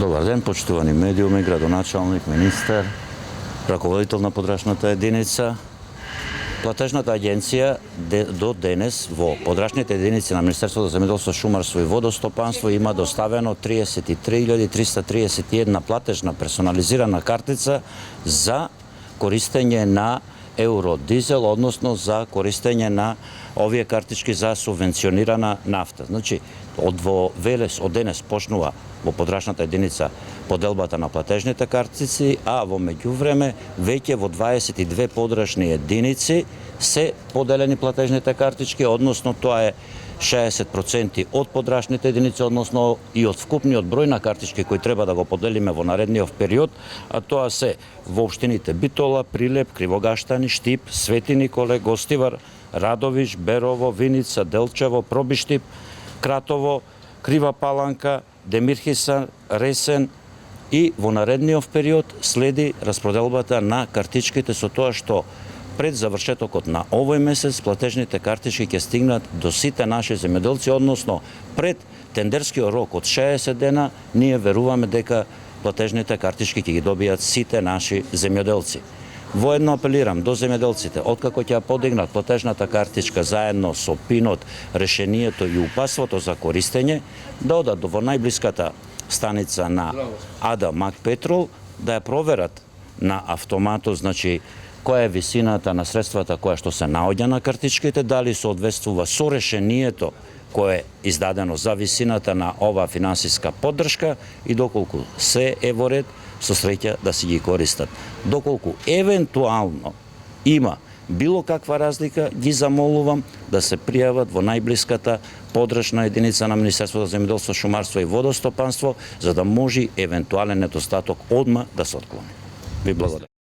Добар ден, почитувани медиуми, градоначалник, министер, раководител на подрачната единица. Платежната агенција до денес во подрачните единици на Министерството за земјоделство, шумарство и водостопанство има доставено 33.331 платежна персонализирана картица за користење на евродизел, односно за користење на овие картички за субвенционирана нафта. Значи, од денес почнува во подрачната единица поделбата на платежните картици, а во меѓувреме веќе во 22 подрачни единици се поделени платежните картички, односно тоа е 60% од подрачните единици, односно и од вкупниот број на картички кои треба да го поделиме во наредниот период, а тоа се во општините Битола, Прилеп, Кривогаштани, Штип, Свети Николе, Гостивар, Радовиш, Берово, Виница, Делчево, Пробиштип, Кратово, Крива Паланка, Демирхиса, Ресен, и во наредниот период следи распроделбата на картичките со тоа што пред завршетокот на овој месец платежните картички ќе стигнат до сите наши земјоделци, односно пред тендерскиот рок од 60 дена, ние веруваме дека платежните картички ќе ги добијат сите наши земјоделци. Воедно апелирам до земјоделците, откако ќе подигнат платежната картичка заедно со пинот, решението и упатството за користење, да одат во најблиската станица на АДА Мак Петрол, да ја проверат на автоматот, значи која е висината на средствата која што се наоѓа на картичките, дали соодветствува со решението кое е издадено за висината на оваа финансиска поддршка и доколку се е во ред, со среќа да си ги користат. Доколку евентуално има било каква разлика, ги замолувам да се пријават во најблиската подрачна единица на Министерството за земјоделство, шумарство и водостопанство, за да може евентуален недостаток одма да се отклони. Ви благодарам.